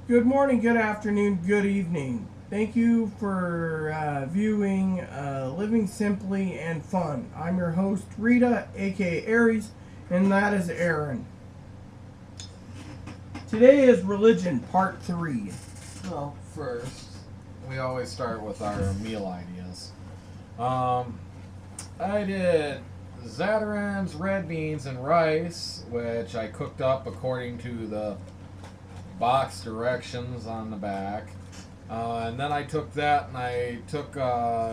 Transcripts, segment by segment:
Good morning, good afternoon, good evening. Thank you for viewing Living Simply and Fun. I'm your host, Rita, aka Aries, and that is Aaron. Today is Religion, Part 3. Well, first, we always start with our meal ideas. Um, I did Zatarain's red beans and rice, which I cooked up according to the box directions on the back. And then I took that and I took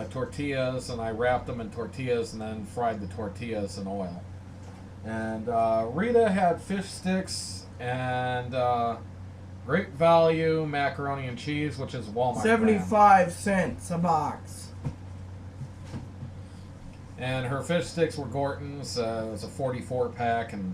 tortillas and I wrapped them in tortillas and then fried the tortillas in oil. And Rita had fish sticks and great value macaroni and cheese, which is Walmart 75 brand. cents a box. And her fish sticks were Gorton's. It was a 44 pack, and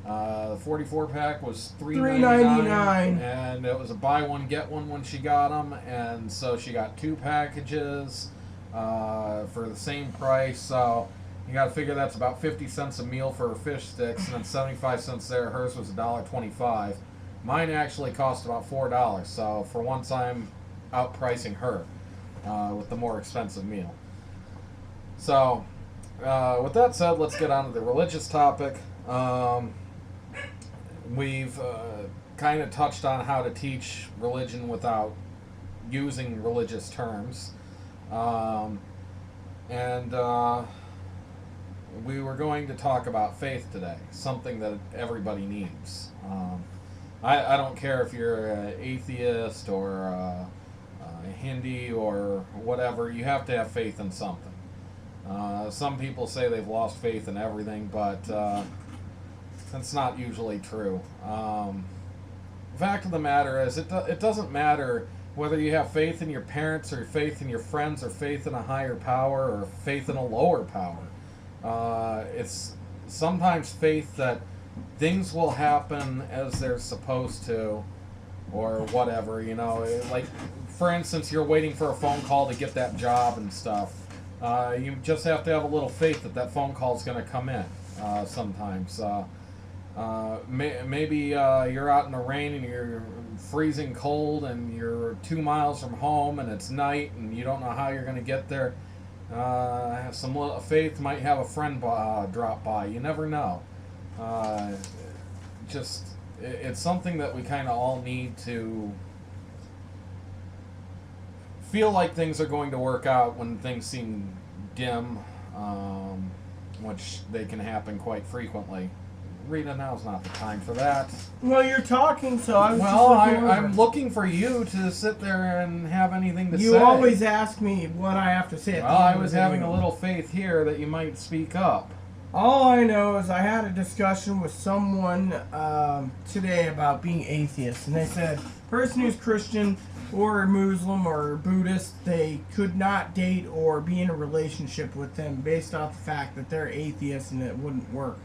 the 44 pack was $3.99, and it was a buy one get one when she got them, and so she got two packages for the same price. So you got to figure that's about 50 cents a meal for her fish sticks, and then 75 cents there. Hers was $1.25. Mine actually cost about $4. So for once, I'm outpricing her with the more expensive meal. So, with that said, let's get on to the religious topic. We've kind of touched on how to teach religion without using religious terms. And we were going to talk about faith today, something that everybody needs. I don't care if you're an atheist or a Hindi or whatever, you have to have faith in something. Some people say they've lost faith in everything, but that's not usually true. The fact of the matter is, it doesn't matter whether you have faith in your parents or faith in your friends or faith in a higher power or faith in a lower power. It's sometimes faith that things will happen as they're supposed to or whatever, like, for instance, you're waiting for a phone call to get that job and stuff. You just have to have a little faith that that phone call is going to come in sometimes. Maybe you're out in the rain and you're freezing cold and you're 2 miles from home and it's night and you don't know how you're going to get there. Have some little faith, might have a friend drop by. You never know. It's something that we kind of all need to feel like things are going to work out when things seem dim, which they can happen quite frequently. Rita, now's not the time for that. Well, you're talking, so I was I'm looking for you to sit there and have anything to say. You always ask me what I have to say. Well, I was having a little faith here that you might speak up. All I know is I had a discussion with someone today about being atheist, and they said person who's Christian or Muslim or Buddhist, they could not date or be in a relationship with them based off the fact that they're atheists and it wouldn't work.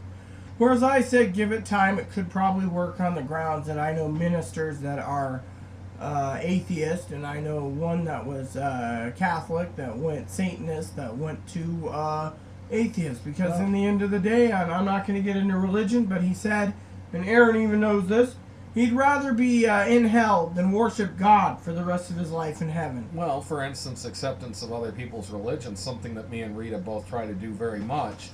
Whereas I said give it time, it could probably work on the grounds that I know ministers that are atheist, and I know one that was Catholic that went Satanist that went to atheist, because in the end of the day, I'm not going to get into religion, but he said, and Aaron even knows this, he'd rather be in hell than worship God for the rest of his life in heaven. Well, for instance, acceptance of other people's religion, something that me and Rita both try to do very much.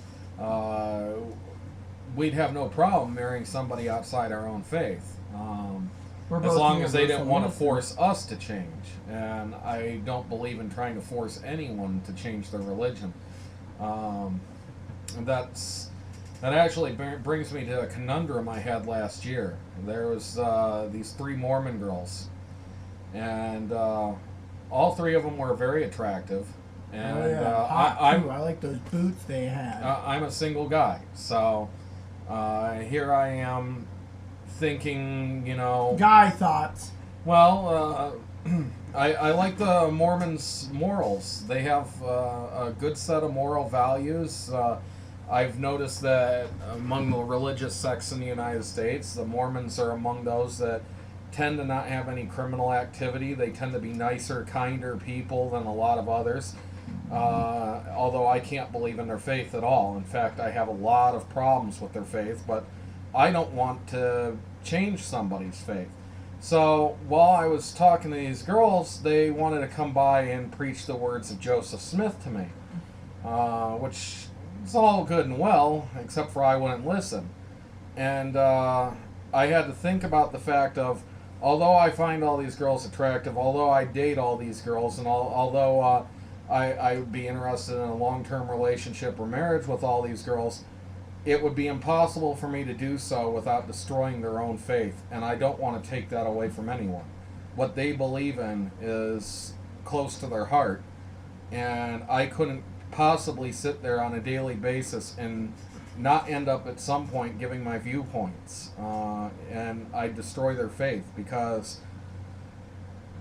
We'd have no problem marrying somebody outside our own faith. As long as they didn't want to force us to change. And I don't believe in trying to force anyone to change their religion. That actually brings me to a conundrum I had last year. There was these 3 Mormon girls, and all 3 of them were very attractive. And I like those boots they had. I'm a single guy, so here I am thinking, guy thoughts. Well, I like the Mormons' morals. They have a good set of moral values. I've noticed that among the religious sects in the United States, the Mormons are among those that tend to not have any criminal activity. They tend to be nicer, kinder people than a lot of others. Although I can't believe in their faith at all. In fact, I have a lot of problems with their faith, but I don't want to change somebody's faith. So while I was talking to these girls, they wanted to come by and preach the words of Joseph Smith to me, which is all good and well, except for I wouldn't listen. And I had to think about the fact of, although I find all these girls attractive, although I date all these girls, and although I would be interested in a long-term relationship or marriage with all these girls, it would be impossible for me to do so without destroying their own faith, and I don't want to take that away from anyone. What they believe in is close to their heart, and I couldn't possibly sit there on a daily basis and not end up at some point giving my viewpoints, and I destroy their faith, because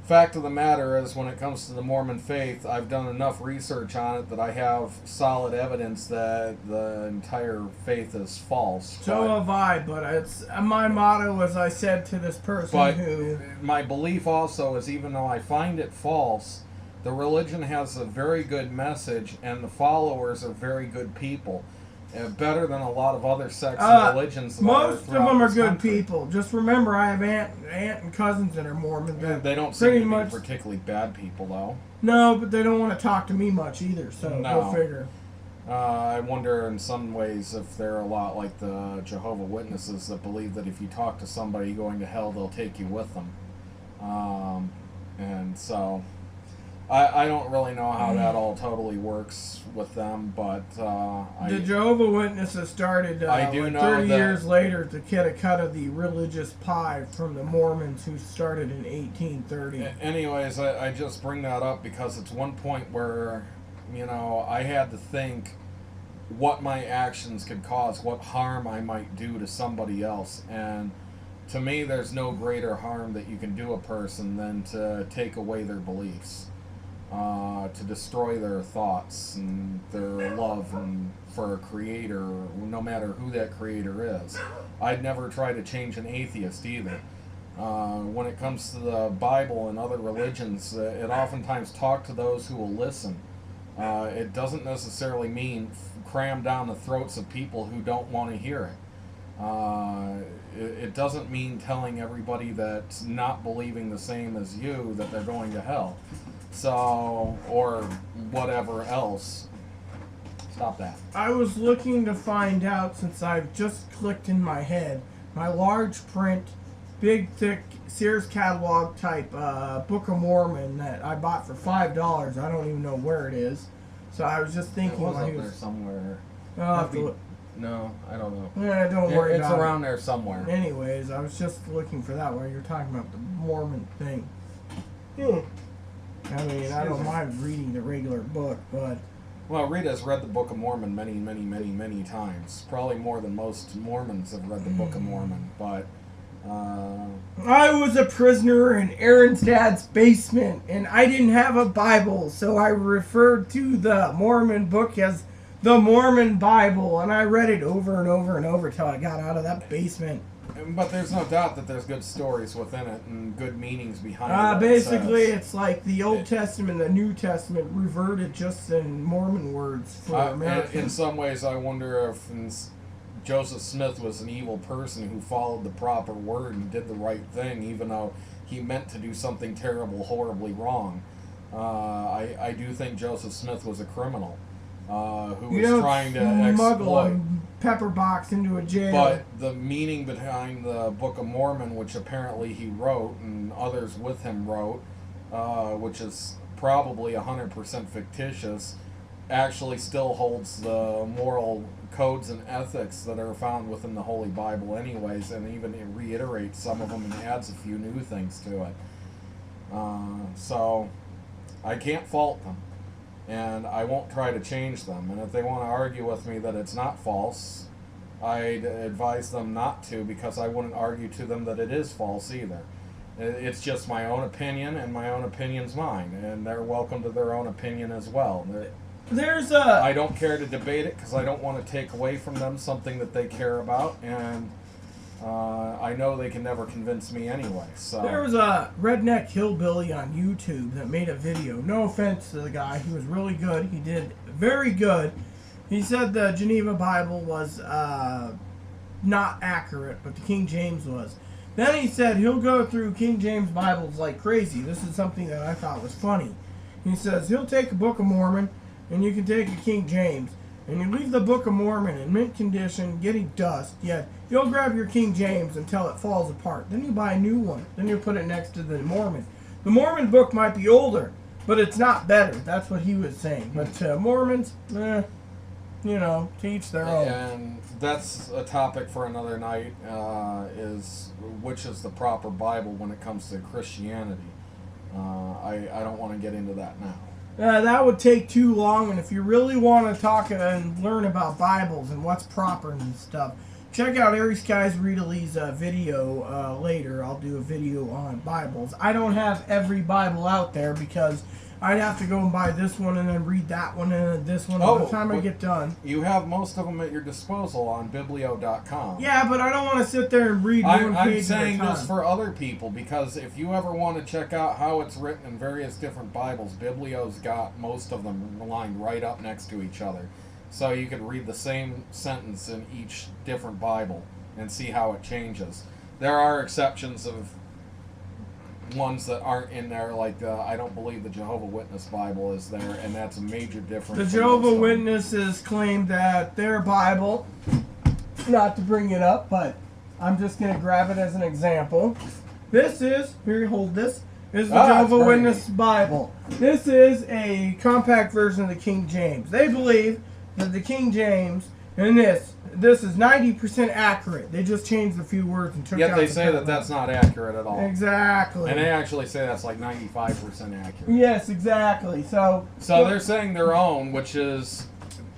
fact of the matter is, when it comes to the Mormon faith, I've done enough research on it that I have solid evidence that the entire faith is false. So have I, but it's my motto, as I said to this person who... My belief also is, even though I find it false, the religion has a very good message, and the followers are very good people. Better than a lot of other sects and religions. Most of them are good people. Just remember, I have aunt and cousins that are Mormon. They don't seem to be particularly bad people, though. No, but they don't want to talk to me much either, so go figure. I wonder in some ways if they're a lot like the Jehovah's Witnesses that believe that if you talk to somebody going to hell, they'll take you with them. And so... I don't really know how that all totally works with them, but the Jehovah's Witnesses started I do know 30 years later to get a cut of the religious pie from the Mormons, who started in 1830. Anyways, I just bring that up because it's one point where, I had to think what my actions could cause, what harm I might do to somebody else, and to me, there's no greater harm that you can do a person than to take away their beliefs. To destroy their thoughts and their love for a creator, no matter who that creator is. I'd never try to change an atheist either. When it comes to the Bible and other religions, it oftentimes talks to those who will listen. It doesn't necessarily mean cram down the throats of people who don't want to hear it. It doesn't mean telling everybody that's not believing the same as you that they're going to hell. So, or whatever else. Stop that. I was looking to find out, since I've just clicked in my head, my large print, big, thick Sears catalog type Book of Mormon that I bought for $5. I don't even know where it is. So I was just thinking... It was up there somewhere. No, I don't know. Yeah, don't worry about it. It's around there somewhere. Anyways, I was just looking for that while you're talking about the Mormon thing. I mean, I don't mind reading the regular book, but... Well, Rita's read the Book of Mormon many, many, many, many times. Probably more than most Mormons have read the Book of Mormon, but... I was a prisoner in Aaron's dad's basement, and I didn't have a Bible, so I referred to the Mormon book as the Mormon Bible, and I read it over and over and over till I got out of that basement. But there's no doubt that there's good stories within it and good meanings behind it. Basically, it's like the Old Testament and the New Testament reverted just in Mormon words for Americans. In some ways, I wonder if Joseph Smith was an evil person who followed the proper word and did the right thing, even though he meant to do something terrible, horribly wrong. I do think Joseph Smith was a criminal who was trying to exploit. Pepper box into a jail. But the meaning behind the Book of Mormon, which apparently he wrote and others with him wrote, which is probably 100% fictitious, actually still holds the moral codes and ethics that are found within the Holy Bible anyways, and even it reiterates some of them and adds a few new things to it. So I can't fault them. And I won't try to change them. And if they want to argue with me that it's not false, I'd advise them not to, because I wouldn't argue to them that it is false either. It's just my own opinion, and my own opinion's mine, and they're welcome to their own opinion as well. I don't care to debate it, because I don't want to take away from them something that they care about, and I know they can never convince me anyway. So there was a redneck hillbilly on YouTube that made a video. No offense to the guy, he was really good. He did very good. He said the Geneva Bible was not accurate, but the King James was. Then he said he'll go through King James Bibles like crazy. This is something that I thought was funny. He says he'll take a Book of Mormon, and you can take a King James, and you leave the Book of Mormon in mint condition, getting dust, yet you'll grab your King James until it falls apart. Then you buy a new one. Then you put it next to the Mormon. The Mormon book might be older, but it's not better. That's what he was saying. But Mormons, to each their own. And that's a topic for another night, is which is the proper Bible when it comes to Christianity. I don't want to get into that now. That would take too long, and if you really want to talk and learn about Bibles and what's proper and stuff, check out Airy Skies Readley's video later. I'll do a video on Bibles. I don't have every Bible out there because I'd have to go and buy this one and then read that one and then this one by the time I get done. You have most of them at your disposal on biblio.com. Yeah, but I don't want to sit there and read one page at a time. I'm saying this for other people because if you ever want to check out how it's written in various different Bibles, Biblio's got most of them lined right up next to each other. So you could read the same sentence in each different Bible and see how it changes. There are exceptions of ones that aren't in there, like I don't believe the Jehovah Witness Bible is there, and that's a major difference. The Jehovah Witnesses claim that their Bible, not to bring it up, but I'm just going to grab it as an example. This is, here, hold this, is the Jehovah Witness Bible. This is a compact version of the King James. They believe that the King James and this is 90% accurate. They just changed a few words and took out. Yet they say that that's not accurate at all. Exactly. And they actually say that's like 95% accurate. Yes, exactly. So they're saying their own, which is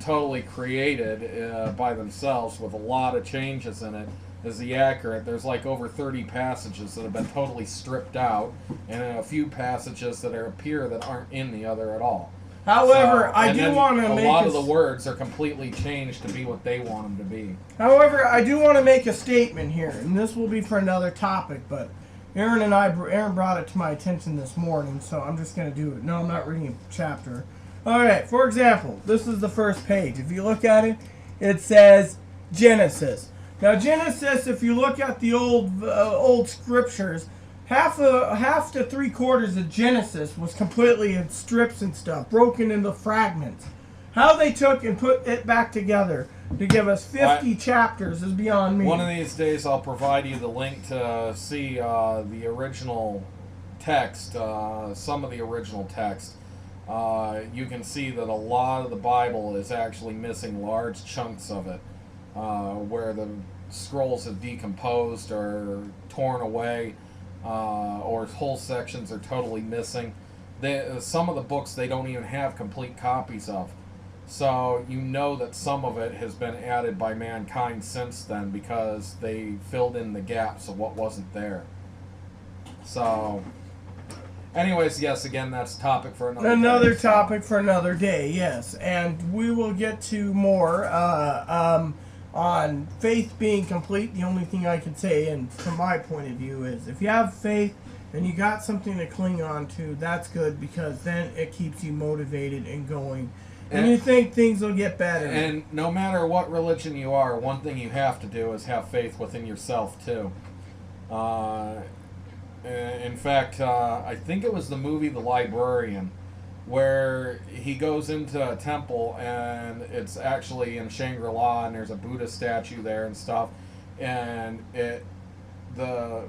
totally created by themselves with a lot of changes in it, is the accurate. There's like over 30 passages that have been totally stripped out, and a few passages that appear that aren't in the other at all. However, I do want to make a lot of the words are completely changed to be what they want them to be. However, I do want to make a statement here, and this will be for another topic, but Aaron brought it to my attention this morning, so I'm just going to do it. No, I'm not reading a chapter. Alright, for example, this is the first page. If you look at it, it says Genesis. Now, Genesis, if you look at the old scriptures, half to 3/4 of Genesis was completely in strips and stuff, broken into fragments. How they took and put it back together to give us 50 chapters is beyond me. One of these days I'll provide you the link to see the original text, some of the original text. You can see that a lot of the Bible is actually missing large chunks of it, where the scrolls have decomposed or torn away. Or whole sections are totally missing. Some of the books they don't even have complete copies of. So you know that some of it has been added by mankind since then because they filled in the gaps of what wasn't there. So, anyways, yes, again, that's a topic for another day. Topic for another day, yes. And we will get to more on faith being complete. The only thing I can say, and from my point of view, is if you have faith and you got something to cling on to, that's good because then it keeps you motivated and going. And you think things will get better. And no matter what religion you are, one thing you have to do is have faith within yourself, too. In fact, I think it was the movie The Librarian, where he goes into a temple and it's actually in Shangri-La and there's a Buddha statue there and stuff, and the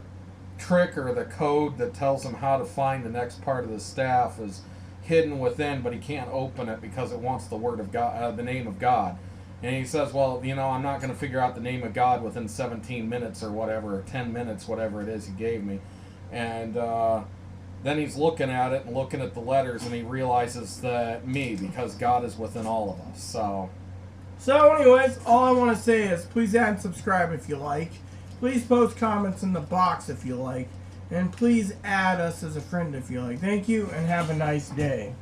trick or the code that tells him how to find the next part of the staff is hidden within, but he can't open it because it wants the word of God, the name of God. And he says, well, I'm not going to figure out the name of God within 17 minutes or whatever, or 10 minutes, whatever it is he gave me. And then he's looking at it and looking at the letters, and he realizes that because God is within all of us. So anyways, all I want to say is please add and subscribe if you like. Please post comments in the box if you like. And please add us as a friend if you like. Thank you, and have a nice day.